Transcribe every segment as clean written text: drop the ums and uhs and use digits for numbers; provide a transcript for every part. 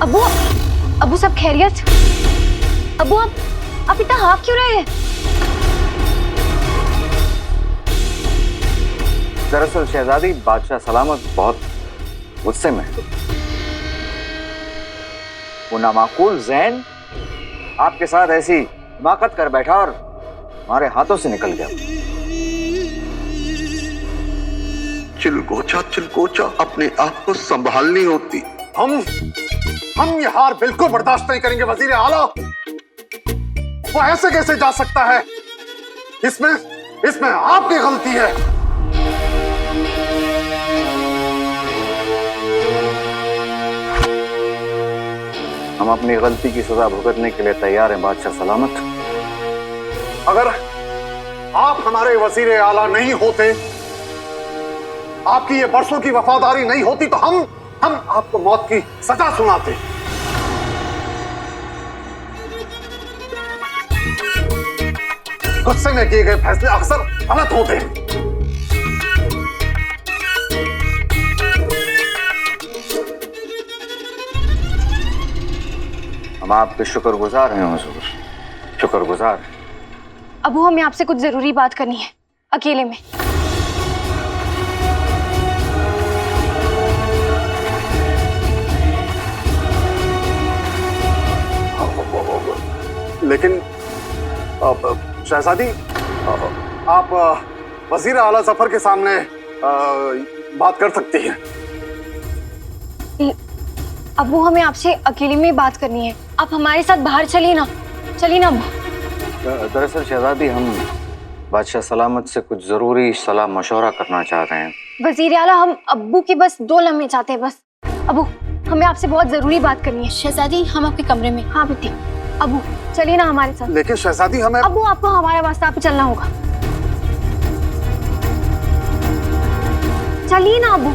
अबू, अबू सब खैरियत? अबू आप इतना हाँफ क्यों रहे हैं? दरअसल शहजादी, बादशाह सलामत बहुत गुस्से में है। वो नामाकूल जैन आपके साथ ऐसी हिमाकत कर बैठा और हमारे हाथों से निकल गया। चिलकोचा अपने आप को संभालनी होती। हम ये हार बिल्कुल बर्दाश्त नहीं करेंगे वजीर आला। वो ऐसे कैसे जा सकता है? इसमें आपकी गलती है। हम अपनी गलती की सजा भुगतने के लिए तैयार हैं बादशाह सलामत। अगर आप हमारे वजीर आला नहीं होते, आपकी ये बरसों की वफादारी नहीं होती, तो हम आपको मौत की सजा सुनाते। गुस्से में किए गए फैसले अक्सर गलत होते हैं। हम आपके शुक्रगुजार हैं हुजूर, शुक्रगुजार। अबू हमें आपसे कुछ जरूरी बात करनी है, अकेले में। लेकिन शहजादी, आप वजीर आला जफर के सामने बात कर सकती हैं। अबू हमें आपसे अकेले में बात करनी है, आप हमारे साथ बाहर चलिए ना अबू। दरअसल शहजादी, हम बादशाह सलामत से कुछ जरूरी सलाह मशवरा करना चाह रहे हैं। वजीर आला, हम अब्बू के बस 2 लम्हे चाहते हैं बस। अबू हमें आपसे बहुत जरूरी बात करनी है। शहजादी, हम आपके कमरे में। हाँ बेटी, अबू चलिए ना हमारे साथ। लेकिन शहजादी, हमें अबू आपको हमारे वास्ते पे चलना होगा। चलिए ना अबू।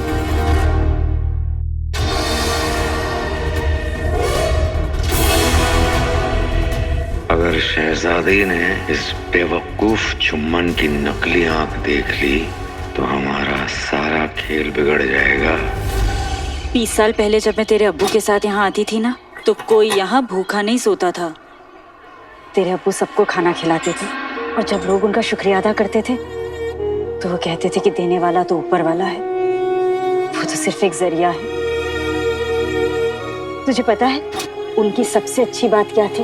अगर शहजादी ने इस बेवकूफ चुम्बन की नकली आंख देख ली तो हमारा सारा खेल बिगड़ जाएगा। 20 साल पहले जब मैं तेरे अब्बू के साथ यहाँ आती थी ना, तो कोई यहाँ भूखा नहीं सोता था। तेरे अब्बू सबको खाना खिलाते थे, और जब लोग उनका शुक्रिया अदा करते थे तो वो कहते थे कि देने वाला तो ऊपर वाला है, वो तो सिर्फ एक जरिया है। तुझे पता है उनकी सबसे अच्छी बात क्या थी?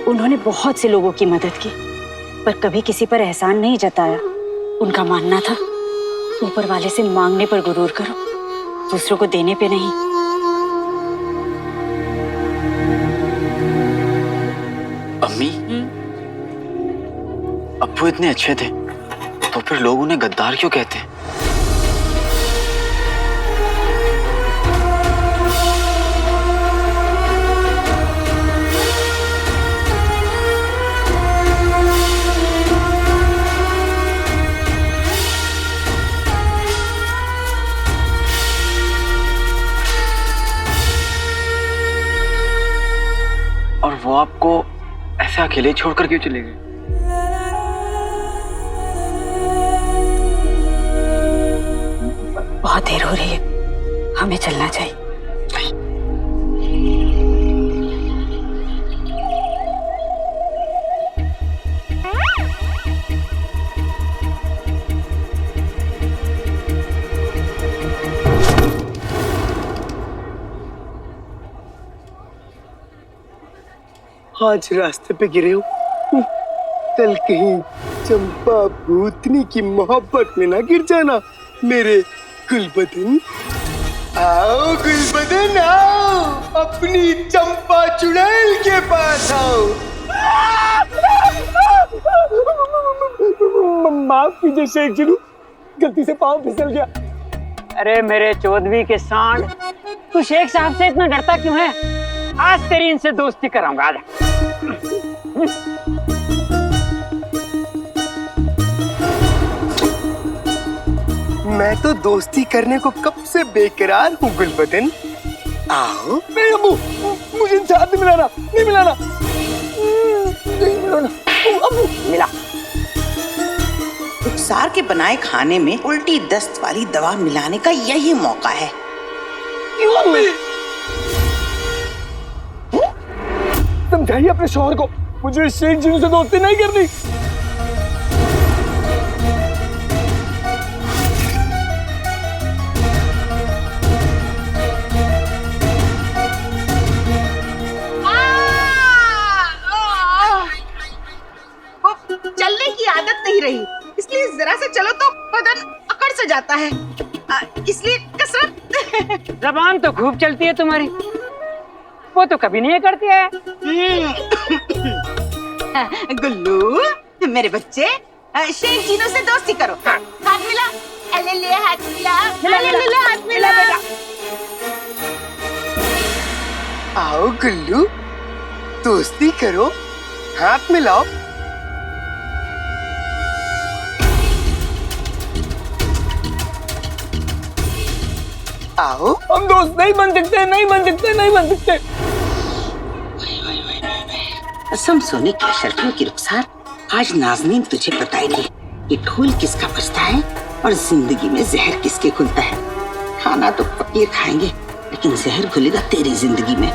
उन्होंने बहुत से लोगों की मदद की, पर कभी किसी पर एहसान नहीं जताया। उनका मानना था ऊपर वाले से मांगने पर गुरूर करो, दूसरों को देने पे नहीं। अम्मी, अब्बू इतने अच्छे थे तो फिर लोग उन्हें गद्दार क्यों कहते हैं? और वो आपको ऐसे अकेले छोड़कर क्यों चले गए? बहुत देर हो रही है, हमें चलना चाहिए। आज रास्ते पे गिरे हो, कल कहीं चंपा भूतनी की मोहब्बत में ना गिर जाना मेरे गुलबदन। आओ गुलबदन आओ, अपनी चंपा चुड़ैल के पास आओ। माफ कीजिए शेख जी, गलती से पाँव फिसल गया। अरे मेरे चौधरी के सांड, तू शेख साहब से इतना डरता क्यों है? आज तेरी इनसे दोस्ती कराऊंगा। आजा। मैं तो दोस्ती करने को कब से बेकरार हूँ गुलबदन। आओ। नहीं अम्मू, मुझे इनसे हाथ नहीं मिलाना, नहीं मिलाना, नहीं मिलाना। अम्मू मिला। रुखसार के बनाए खाने में उल्टी दस्त वाली दवा मिलाने का यही मौका है। क्यों अम्मी? समझाइए अपने शौहर को, मुझे शेख जी से दोस्ती नहीं करनी। चलने की आदत नहीं रही, इसलिए जरा से चलो तो बदन अकड़ से जाता है, इसलिए कसरत। जबान तो खूब चलती है तुम्हारी, वो तो कभी नहीं करती है। गुल्लू मेरे बच्चे, शेख जीनों से दोस्ती करो। हाथ मिला, ले ले हाथ मिला, ले हाथ मिला। आओ गुल्लू, दोस्ती करो, हाथ मिलाओ। आओ, हम दोस्त नहीं बन सकते, नहीं बन सकते, नहीं बन सकते। कसम सोने की शर्तों की रुखसार, आज नाज़नीन तुझे बताएगी कि ढोल किसका बजता है और जिंदगी में जहर किसके खुलता है। खाना तो फकीर खाएंगे, लेकिन जहर घुलेगा तेरी जिंदगी में।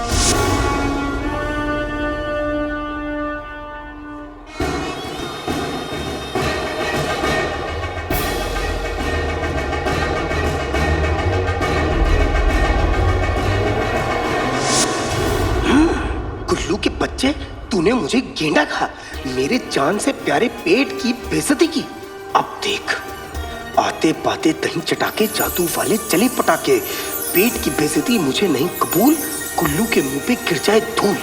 गुल्लू के बच्चे, तूने मुझे गेंडा कहा, मेरे जान से प्यारे पेट की बेइज्जती की। अब देख, आते पाते दही चटाके जादू वाले चले पटाके। पेट की बेइज्जती मुझे नहीं कबूल, गुल्लू के मुंह पे गिर जाए धूल।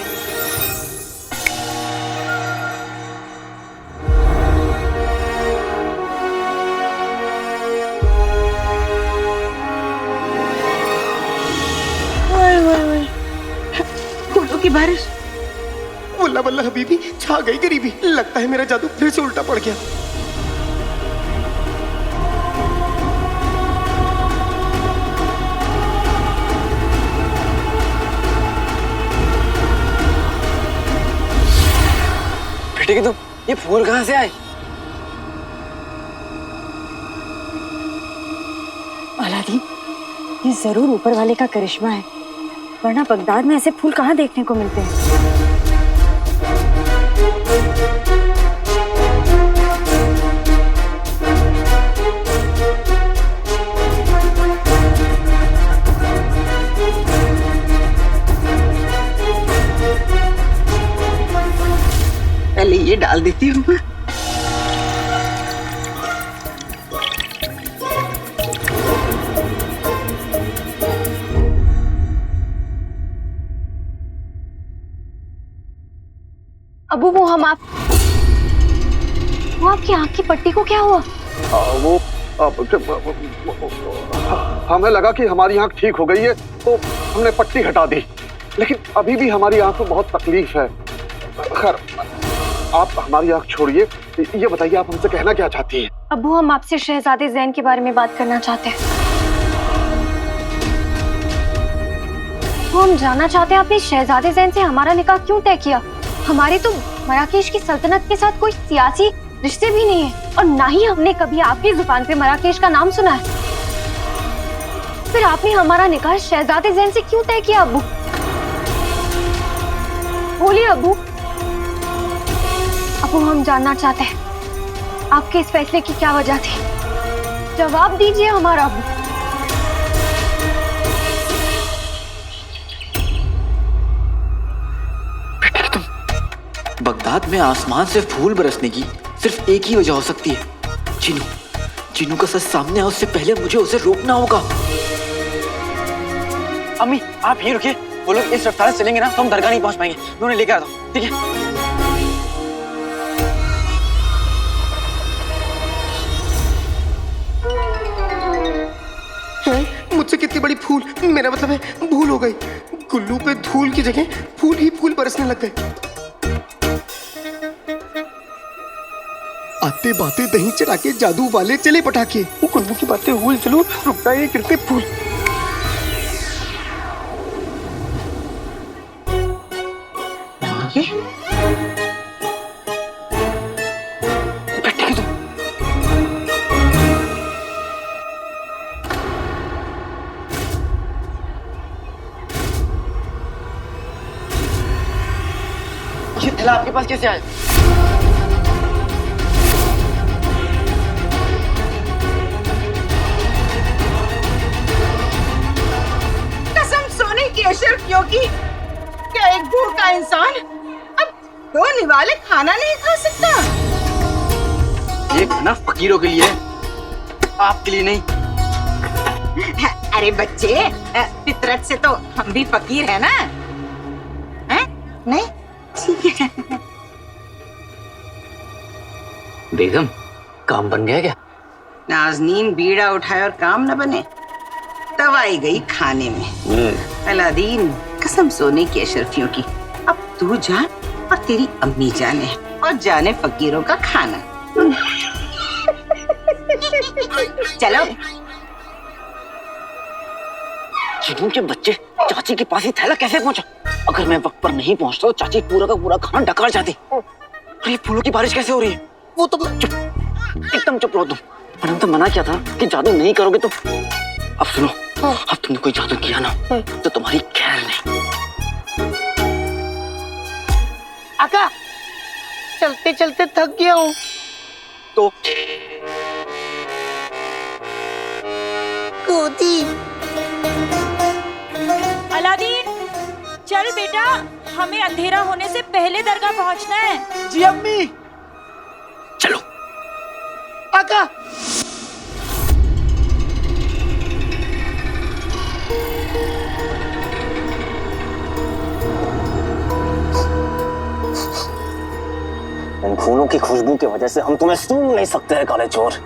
फूलों की बारिश। वल्ला वल्ला हबीबी, छा गई गरीबी। लगता है मेरा जादू फिर से उल्टा पड़ गया। बेटे की तुम, ये फूल कहाँ से आए? अलादीन, ये जरूर ऊपर वाले का करिश्मा है, वरना बगदाद में ऐसे फूल कहाँ देखने को मिलते हैं। पहले ये डाल देती हूँ। अबू वो आपकी आँख की पट्टी को क्या हुआ? हमें लगा कि हमारी आंख ठीक हो गई है तो हमने पट्टी हटा दी, लेकिन अभी भी हमारी आंख में बहुत तकलीफ है। खैर, आप हमारी आंख छोड़िए, ये बताइए आप हमसे कहना क्या चाहती हैं? अबू हम आपसे शहजादे जैन के बारे में बात करना चाहते हैं। वो हम जानना चाहते हैं आपने शहजादे जैन से हमारा निकाह क्यों तय किया? हमारे तो मराकेश की सल्तनत के साथ कोई सियासी रिश्ते भी नहीं है, और ना ही हमने कभी आपकी जुबान पे मराकेश का नाम सुना है। फिर आपने हमारा निकाह शहजादे जैन से क्यों तय किया अबू? बोलिए अबू। अबू हम जानना चाहते हैं आपके इस फैसले की क्या वजह थी, जवाब दीजिए हमारा अबू। बगदाद में आसमान से फूल बरसने की सिर्फ एक ही वजह हो सकती है, चिनू। चिनू का सच सामने आए उससे पहले मुझे उसे रोकना होगा। अम्मी, आप यहीं रुकिए, वो लोग इस रफ्तार से चलेंगे ना तो हम दरगाह नहीं पहुंच पाएंगे। मैं उन्हें लेकर आता हूँ, ठीक है? मुझसे कितनी बड़ी फूल, मेरा मतलब है भूल हो गई। गुल्लू पे धूल की जगह फूल ही फूल बरसने लग गए। आते बातें दही चढ़ा के जादू वाले चले पटाके। गुल्लू की बातें हुई, चलो रुकता ये गिरते फूल। थैला आपके पास कैसे आया? कसम सोने की अशरफियों की, क्या एक भूखा इंसान अब 2 निवाले खाना नहीं खा सकता? ये खाना फकीरों के लिए है, आपके लिए नहीं। अरे बच्चे, फितरत से तो हम भी फकीर है ना? हैं? नहीं? ठीक है। बेगम, काम बन गया क्या? नाज़नीन बीड़ा उठाए और काम न बने, दवाई गई खाने में। अलादीन, कसम सोने की अशरफियों की, अब तू जान और तेरी अम्मी जाने और जाने फकीरों का खाना। चलो। चिन्नू के बच्चे, चाची के पास ही थैला कैसे पहुंचा? अगर मैं वक्त पर नहीं पहुंचता तो चाची पूरा का पूरा खाना डकार जाती। और ये फूलों की बारिश कैसे हो रही है? वो तो चुप, एकदम चुप रहो तुम। मैंने तो मना किया था कि जादू नहीं करोगे तो। अब सुनो, अब तुमने कोई जादू किया ना तो तुम्हारी खैर नहीं। आका, चलते चलते थक गया हूँ। तो कूदी। अलादीन, चल बेटा, हमें अंधेरा होने से पहले दरगाह पहुंचना है। जी अम्मी। चलो। आका। इन फूलों की खुशबू की वजह से हम तुम्हें सूंघ नहीं सकते हैं काले चोर।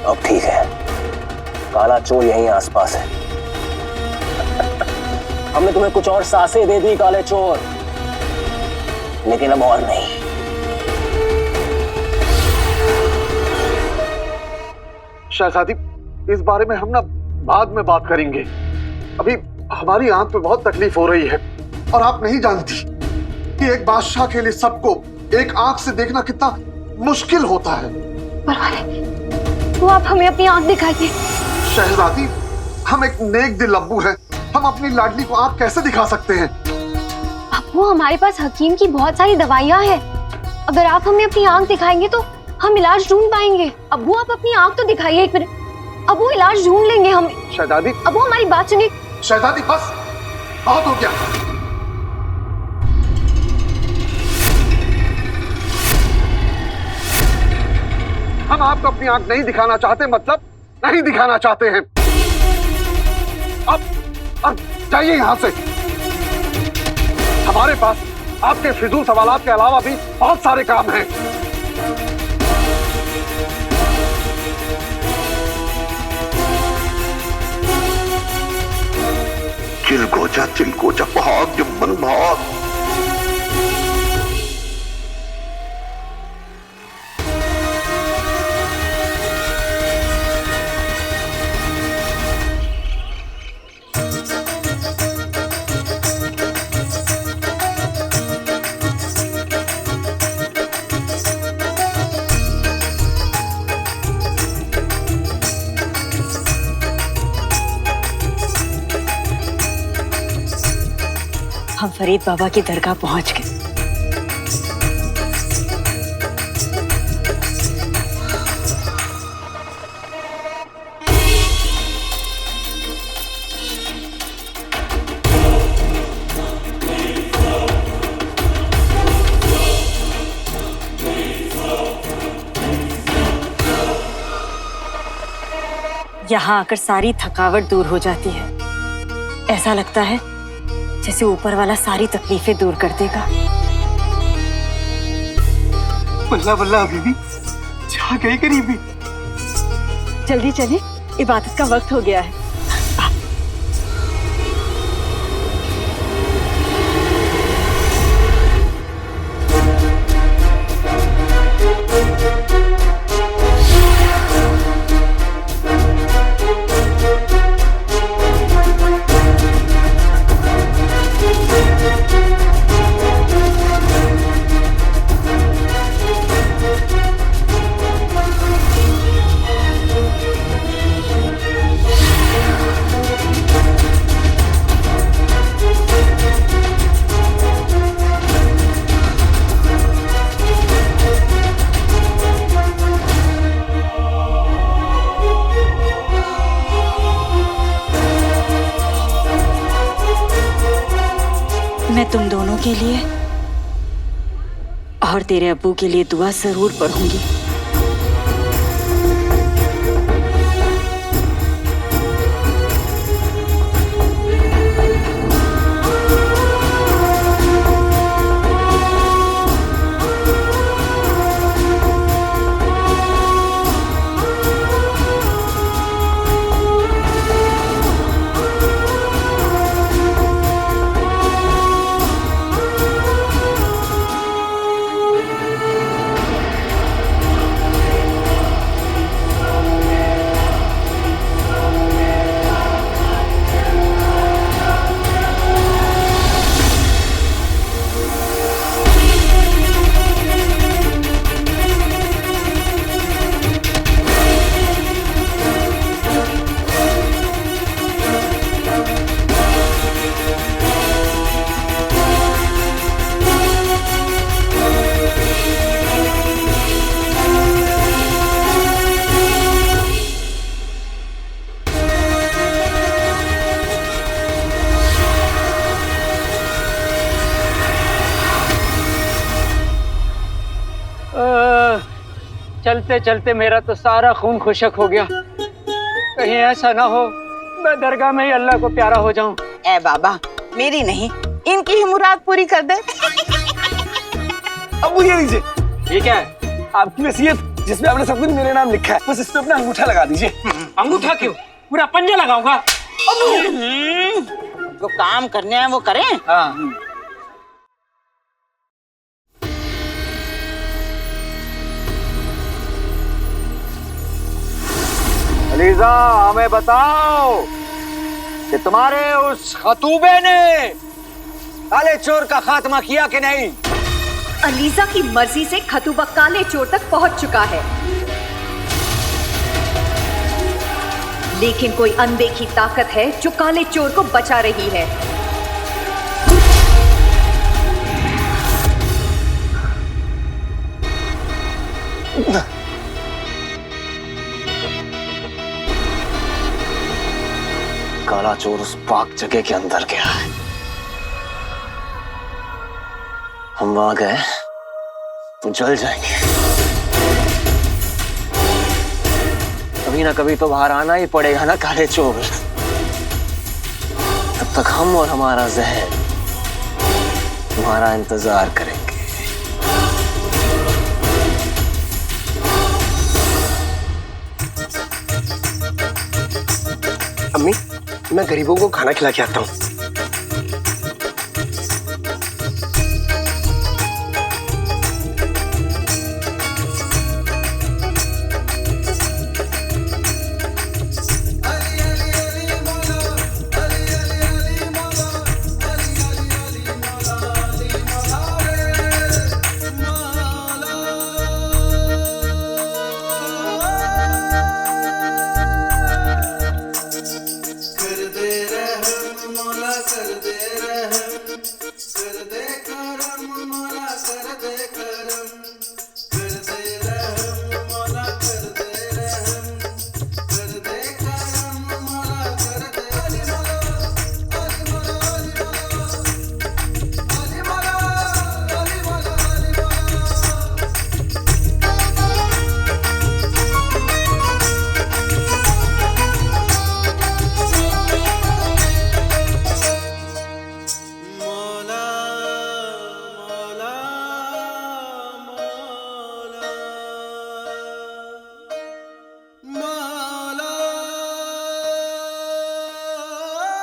अब ठीक है, काला चोर यहीं आसपास है। हमने तुम्हें कुछ और सांसें दे दी काले चोर, लेकिन अब और नहीं। शहजादी, इस बारे में हम ना बाद में बात करेंगे। अभी हमारी आंख पे बहुत तकलीफ हो रही है और आप नहीं जानती कि एक बादशाह के लिए सबको एक आंख से देखना कितना मुश्किल होता है। परवाने, वो आप हमें अपनी आंख दिखाइए। शहजादी, हम एक नेक दिल अब्बू हैं, हम अपनी लाडली को आंख कैसे दिखा सकते हैं? अब्बू, हमारे पास हकीम की बहुत सारी दवाइयाँ हैं। अगर आप हमें अपनी आंख दिखाएंगे तो हम इलाज ढूंढ पाएंगे। अब्बू, आप अपनी आंख तो दिखाइए एक मिनट। अब्बू, इलाज ढूंढ लेंगे हम। शहजादी। अब्बू, हमारी बात सुनिए। शहजादी, बस बहुत हो गया। हम आपको अपनी आंख नहीं दिखाना चाहते, मतलब नहीं दिखाना चाहते हैं। अब जाइए यहां से। हमारे पास आपके फिजूल सवालात के अलावा भी बहुत सारे काम हैं। चिलकोचा भाग जुम्मन भाग। हम फरीद बाबा की दरगाह पहुंच गए। यहाँ आकर सारी थकावट दूर हो जाती है। ऐसा लगता है जैसे ऊपर वाला सारी तकलीफें दूर कर देगा। बल्ला बल्ला, अभी भी जा गई करीबी। जल्दी चलिए, इबादत का वक्त हो गया है। मैं तुम दोनों के लिए और तेरे अब्बू के लिए दुआ जरूर पढ़ूंगी। चलते चलते मेरा तो सारा खून खुशक हो गया। कहीं ऐसा ना हो मैं दरगाह में ही अल्लाह को प्यारा हो जाऊं। ए बाबा, मेरी नहीं, इनकी ही मुराद पूरी कर दे। अब ये लीजिए, ये क्या है? आपकी वसीयत जिसमें आपने सब कुछ मेरे नाम लिखा है, बस इस पे अपना अंगूठा लगा दीजिए। अंगूठा क्यों? पूरा पंजा लगाऊंगा। जो काम करने हैं वो करें। हाँ। अलीजा, हमें बताओ कि तुम्हारे उस खतूबे ने काले चोर का खात्मा किया कि नहीं? अलीजा की मर्जी से खतूबा काले चोर तक पहुंच चुका है, लेकिन कोई अनदेखी ताकत है जो काले चोर को बचा रही है। काला चोर उस पाक जगह के अंदर गया है। हम वहां गए तो जल जाएंगे। कभी ना कभी तो बाहर आना ही पड़ेगा ना काले चोर। तब तक हम और हमारा जहर तुम्हारा इंतजार करेंगे। अम्मी, मैं गरीबों को खाना खिला के आता हूँ।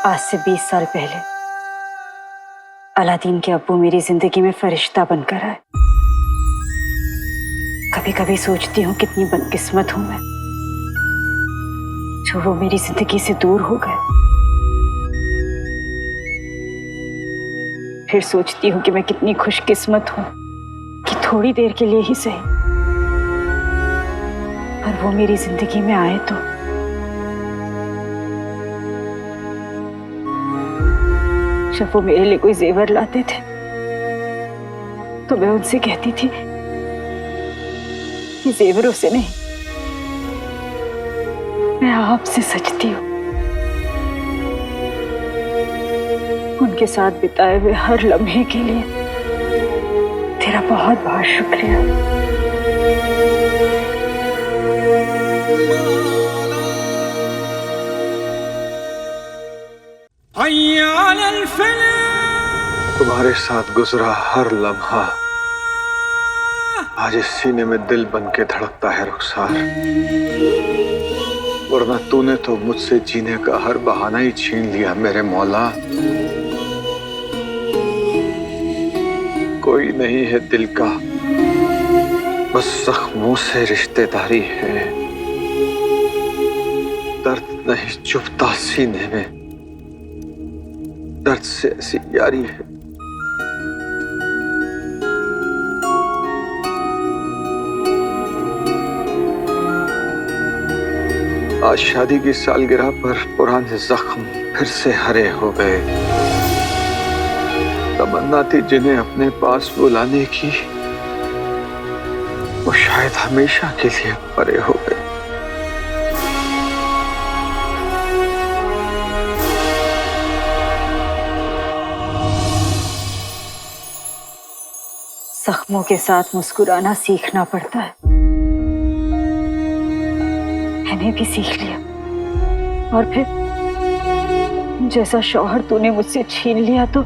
आज से 20 साल पहले अलादीन के अब्बू मेरी जिंदगी में फरिश्ता बनकर आए। कभी कभी सोचती हूँ कितनी बदकिस्मत हूं मैं जो वो मेरी जिंदगी से दूर हो गए। फिर सोचती हूँ कि मैं कितनी खुशकिस्मत हूं कि थोड़ी देर के लिए ही सही पर वो मेरी जिंदगी में आए। तो जब वो मेरे लिए कोई जेवर लाते थे तो मैं उनसे कहती थी कि जेवरों से नहीं, मैं आपसे सजती हूँ। उनके साथ बिताए हुए हर लम्हे के लिए तेरा बहुत बहुत शुक्रिया। तुम्हारे साथ गुजरा हर लम्हा आज इस सीने में दिल बन के धड़कता है रुखसार। वरना तूने तो मुझसे जीने का हर बहाना ही छीन लिया मेरे मौला। कोई नहीं है दिल का, बस जख्मों से रिश्तेदारी है। दर्द नहीं चुभता सीने में, दर्द से ऐसी यारी है। आज शादी की सालगिरह पर पुराने जख्म फिर से हरे हो गए। तमन्ना थी जिन्हें अपने पास बुलाने की, वो शायद हमेशा के लिए परे हो गए। जख्मों के साथ मुस्कुराना सीखना पड़ता है। मैंने भी सीख लिया। और फिर जैसा शौहर तूने मुझसे छीन लिया तो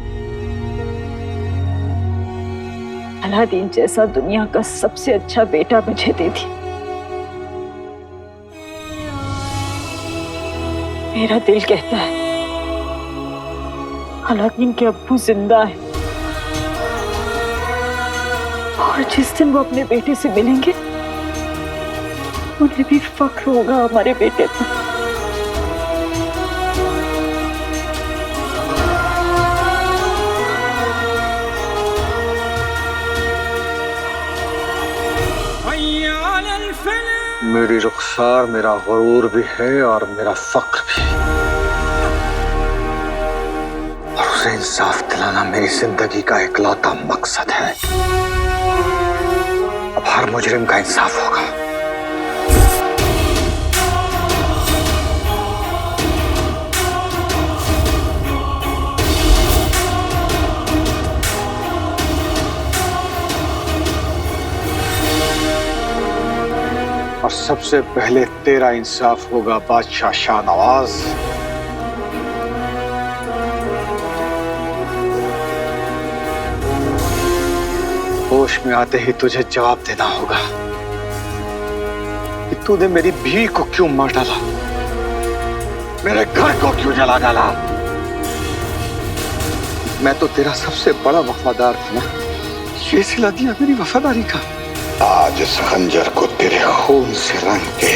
अलादीन जैसा दुनिया का सबसे अच्छा बेटा मुझे दे दी। मेरा दिल कहता है अलादीन के अब्बू जिंदा है और जिस दिन वो अपने बेटे से मिलेंगे उन्हें भी फख्र होगा हमारे बेटे पर। मेरी रुखसार मेरा गुरूर भी है और मेरा फख्र भी, और उसे इंसाफ दिलाना मेरी जिंदगी का इकलौता मकसद है। अब हर मुजरिम का इंसाफ होगा। और सबसे पहले तेरा इंसाफ होगा बादशाह शाहनवाज। होश में आते ही तुझे जवाब देना होगा कि तूने मेरी बीवी को क्यों मार डाला, मेरे घर को क्यों जला डाला। मैं तो तेरा सबसे बड़ा वफादार था ना, ये सिला दिया मेरी वफादारी का। आज इस खंजर को तेरे खून से रंग के